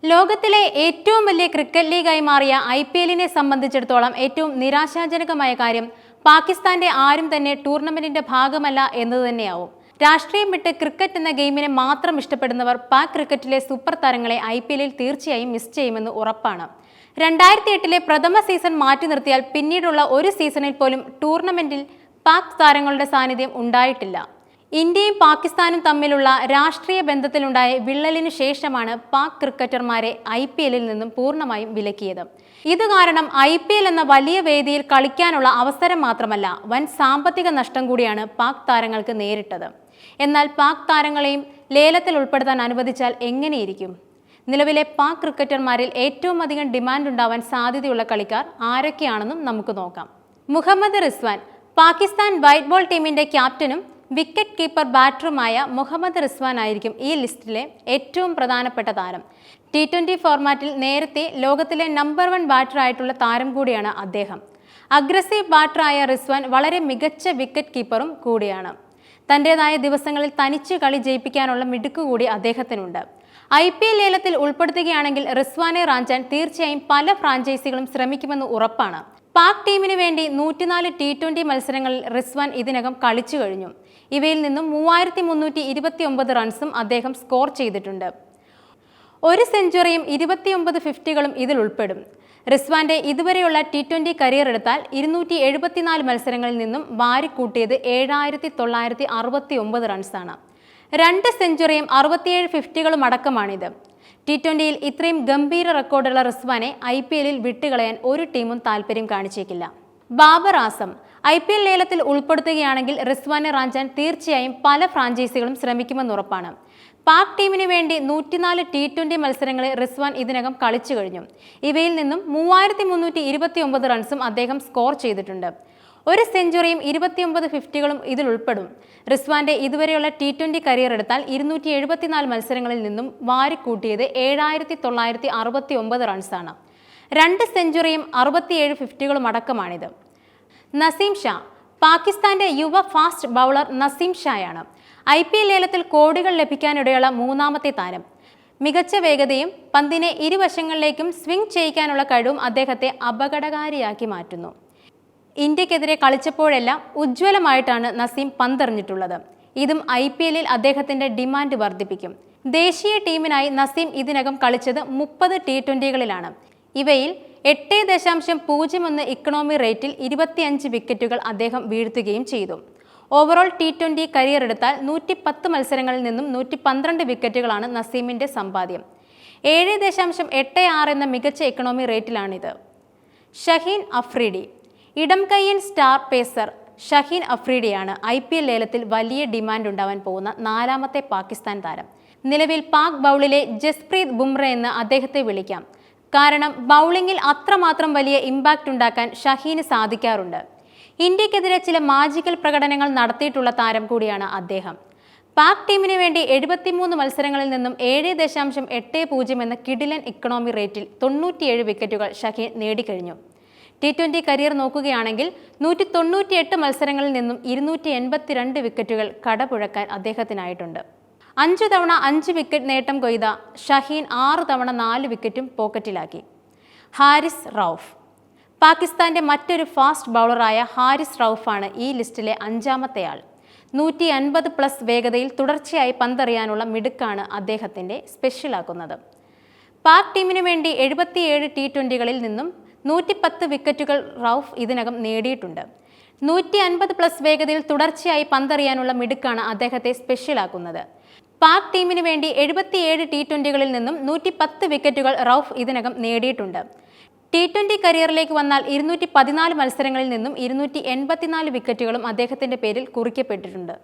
ലോകത്തിലെ ഏറ്റവും വലിയ ക്രിക്കറ്റ് ലീഗായി മാറിയ IPLനെ സംബന്ധിച്ചിടത്തോളം ഏറ്റവും നിരാശാജനകമായ കാര്യം പാകിസ്ഥാന്റെ ആരും തന്നെ ടൂർണമെന്റിന്റെ ഭാഗമല്ല എന്നത് തന്നെയാവും. രാഷ്ട്രീയം വിട്ട് ക്രിക്കറ്റ് എന്ന ഗെയിമിനെ മാത്രം ഇഷ്ടപ്പെടുന്നവർ പാക് ക്രിക്കറ്റിലെ സൂപ്പർ താരങ്ങളെ IPLൽ തീർച്ചയായും മിസ് ചെയ്യുമെന്ന് ഉറപ്പാണ്. 2008 പ്രഥമ സീസൺ മാറ്റി നിർത്തിയാൽ പിന്നീടുള്ള ഒരു സീസണിൽ പോലും ടൂർണമെന്റിൽ പാക് താരങ്ങളുടെ സാന്നിധ്യം ഉണ്ടായിട്ടില്ല. ഇന്ത്യയും പാകിസ്ഥാനും തമ്മിലുള്ള രാഷ്ട്രീയ ബന്ധത്തിലുണ്ടായ വിള്ളലിനു ശേഷമാണ് പാക് ക്രിക്കറ്റർമാരെ IPLൽ നിന്നും പൂർണ്ണമായും വിലക്കിയത്. ഇത് കാരണം IPL എന്ന വലിയ വേദിയിൽ കളിക്കാനുള്ള അവസരം മാത്രമല്ല, വൻ സാമ്പത്തിക നഷ്ടം കൂടിയാണ് പാക് താരങ്ങൾക്ക് നേരിട്ടത്. എന്നാൽ പാക് താരങ്ങളെയും ലേലത്തിൽ ഉൾപ്പെടുത്താൻ അനുവദിച്ചാൽ എങ്ങനെയിരിക്കും? നിലവിലെ പാക് ക്രിക്കറ്റർമാരിൽ ഏറ്റവും അധികം ഡിമാൻഡ് ഉണ്ടാവാൻ സാധ്യതയുള്ള കളിക്കാർ ആരൊക്കെയാണെന്നും നമുക്ക് നോക്കാം. മുഹമ്മദ് റിസ്വാൻ. പാകിസ്ഥാൻ വൈറ്റ് ബോൾ ടീമിന്റെ ക്യാപ്റ്റനും വിക്കറ്റ് കീപ്പർ ബാറ്ററുമായ മുഹമ്മദ് റിസ്വാൻ ആയിരിക്കും ഈ ലിസ്റ്റിലെ ഏറ്റവും പ്രധാനപ്പെട്ട താരം. T20 ഫോർമാറ്റിൽ നേരത്തെ ലോകത്തിലെ നമ്പർ 1 ബാറ്ററായിട്ടുള്ള താരം കൂടിയാണ് അദ്ദേഹം. അഗ്രസീവ് ബാറ്ററായ റിസ്വാൻ വളരെ മികച്ച വിക്കറ്റ് കീപ്പറും കൂടിയാണ്. തൻ്റെതായ ദിവസങ്ങളിൽ തനിച്ച് കളി ജയിപ്പിക്കാനുള്ള മിടുക്ക് കൂടി അദ്ദേഹത്തിനുണ്ട്. IPL ലേലത്തിൽ ഉൾപ്പെടുത്തുകയാണെങ്കിൽ റിസ്വാനെ റാഞ്ചാൻ തീർച്ചയായും പല ഫ്രാഞ്ചൈസികളും ശ്രമിക്കുമെന്ന് ഉറപ്പാണ്. പാക് ടീമിന് വേണ്ടി 104 T20 മത്സരങ്ങളിൽ റിസ്വാൻ ഇതിനകം കളിച്ചു കഴിഞ്ഞു. ഇവയിൽ നിന്നും 3329 റൺസും അദ്ദേഹം സ്കോർ ചെയ്തിട്ടുണ്ട്. ഒരു സെഞ്ചുറിയും 29 ഫിഫ്റ്റികളും ഇതിൽ ഉൾപ്പെടും. റിസ്വാന്റെ ഇതുവരെയുള്ള T20 കരിയർ എടുത്താൽ 274 മത്സരങ്ങളിൽ നിന്നും വാരിക്കൂട്ടിയത് 7969 റൺസാണ്. 2 സെഞ്ചുറിയും 67 ഫിഫ്റ്റികളും അടക്കമാണിത്. T20യിൽ ഇത്രയും ഗംഭീര റെക്കോർഡുള്ള റിസ്വാനെ IPLൽ വിട്ടുകളയാൻ ഒരു ടീമും താല്പര്യം കാണിച്ചേക്കില്ല. ബാബർ ആസം. IPL ലേലത്തിൽ ഉൾപ്പെടുത്തുകയാണെങ്കിൽ റിസ്വാനെ റാഞ്ചാൻ തീർച്ചയായും പല ഫ്രാഞ്ചൈസികളും ശ്രമിക്കുമെന്നുറപ്പാണ്. പാക് ടീമിന് വേണ്ടി 104 T20 മത്സരങ്ങളിൽ റിസ്വാൻ ഇതിനകം കളിച്ചു കഴിഞ്ഞു. ഇവയിൽ നിന്നും 3329 റൺസും അദ്ദേഹം സ്കോർ ചെയ്തിട്ടുണ്ട്. ഒരു സെഞ്ചുറിയും 29 ഫിഫ്റ്റികളും ഇതിൽ ഉൾപ്പെടും. റിസ്വാന്റെ ഇതുവരെയുള്ള T20 കരിയർ എടുത്താൽ 274 മത്സരങ്ങളിൽ നിന്നും വാരിക്കൂട്ടിയത് 7969 റൺസാണ്. 2 സെഞ്ചുറിയും 67 ഫിഫ്റ്റികളും അടക്കമാണിത്. നസീം ഷാ. പാകിസ്ഥാന്റെ യുവ ഫാസ്റ്റ് ബൗളർ നസീം ഷായാണ് IPL ലേലത്തിൽ കോടികൾ ലഭിക്കാനിടയുള്ള മൂന്നാമത്തെ താരം. മികച്ച വേഗതയും പന്തിനെ ഇരുവശങ്ങളിലേക്കും സ്വിംഗ് ചെയ്യിക്കാനുള്ള കഴിവും അദ്ദേഹത്തെ അപകടകാരിയാക്കി മാറ്റുന്നു. ഇന്ത്യക്കെതിരെ കളിച്ചപ്പോഴെല്ലാം ഉജ്ജ്വലമായിട്ടാണ് നസീം പന്തെറിഞ്ഞിട്ടുള്ളത്. ഇതും IPLൽ അദ്ദേഹത്തിന്റെ ഡിമാൻഡ് വർദ്ധിപ്പിക്കും. ദേശീയ ടീമിനായി നസീം ഇതിനകം കളിച്ചത് 30 T20കളിലാണ്. ഇവയിൽ 8.01 ഇക്കണോമി റേറ്റിൽ 25 വിക്കറ്റുകൾ അദ്ദേഹം വീഴ്ത്തുകയും ചെയ്തു. ഓവറോൾ T20 കരിയർ എടുത്താൽ 110 മത്സരങ്ങളിൽ നിന്നും 112 വിക്കറ്റുകളാണ് നസീമിന്റെ സമ്പാദ്യം. 7.86 എന്ന മികച്ച ഇക്കണോമി റേറ്റിലാണിത്. ഷഹീൻ അഫ്രീഡി. ഇടം കയ്യൻ സ്റ്റാർ പേസർ ഷഹീൻ അഫ്രീഡിയാണ് IPL ലേലത്തിൽ വലിയ ഡിമാൻഡ് ഉണ്ടാവാൻ പോകുന്ന 4ാമത്തെ പാകിസ്ഥാൻ താരം. നിലവിൽ പാക് ബൗളിലെ ജസ്പ്രീത് ബുംറ എന്ന് അദ്ദേഹത്തെ വിളിക്കാം. കാരണം ബൗളിംഗിൽ അത്രമാത്രം വലിയ ഇമ്പാക്റ്റ് ഉണ്ടാക്കാൻ ഷഹീന് സാധിക്കാറുണ്ട്. ഇന്ത്യക്കെതിരെ ചില മാജിക്കൽ പ്രകടനങ്ങൾ നടത്തിയിട്ടുള്ള താരം കൂടിയാണ് അദ്ദേഹം. പാക് ടീമിന് വേണ്ടി 73 മത്സരങ്ങളിൽ നിന്നും 7.80 എന്ന കിടിലൻ ഇക്കണോമി റേറ്റിൽ 97 വിക്കറ്റുകൾ ഷഹീൻ നേടിക്കഴിഞ്ഞു. T20 കരിയർ നോക്കുകയാണെങ്കിൽ 198 മത്സരങ്ങളിൽ നിന്നും 282 വിക്കറ്റുകൾ കടപുഴക്കാൻ അദ്ദേഹത്തിനായിട്ടുണ്ട്. 5 തവണ 5 വിക്കറ്റ് നേട്ടം കൊയ്ത ഷഹീൻ 6 തവണ 4 വിക്കറ്റും പോക്കറ്റിലാക്കി. ഹാരിസ് റൌഫ്. പാകിസ്ഥാന്റെ മറ്റൊരു ഫാസ്റ്റ് ബൗളറായ ഹാരിസ് റൌഫാണ് ഈ ലിസ്റ്റിലെ 5ാമത്തെ ആൾ. 150+ വേഗതയിൽ തുടർച്ചയായി പന്തെറിയാനുള്ള മിടുക്കാണ് അദ്ദേഹത്തിന്റെ സ്പെഷ്യലാക്കുന്നത്. പാക് ടീമിന് വേണ്ടി 77 T20കളിൽ നിന്നും 110 വിക്കറ്റുകൾ റൌഫ് ഇതിനകം നേടിയിട്ടുണ്ട്. 150+ വേഗതയിൽ തുടർച്ചയായി പന്തെറിയാനുള്ള മിടുക്കാണ് അദ്ദേഹത്തെ സ്പെഷ്യലാക്കുന്നത്. പാക് ടീമിന് വേണ്ടി 77 T20കളിൽ നിന്നും 110 വിക്കറ്റുകൾ റൌഫ് ഇതിനകം നേടിയിട്ടുണ്ട്. T20 കരിയറിലേക്ക് വന്നാൽ 214 മത്സരങ്ങളിൽ നിന്നും 284 വിക്കറ്റുകളും അദ്ദേഹത്തിന്റെ പേരിൽ കുറിക്കപ്പെട്ടിട്ടുണ്ട്.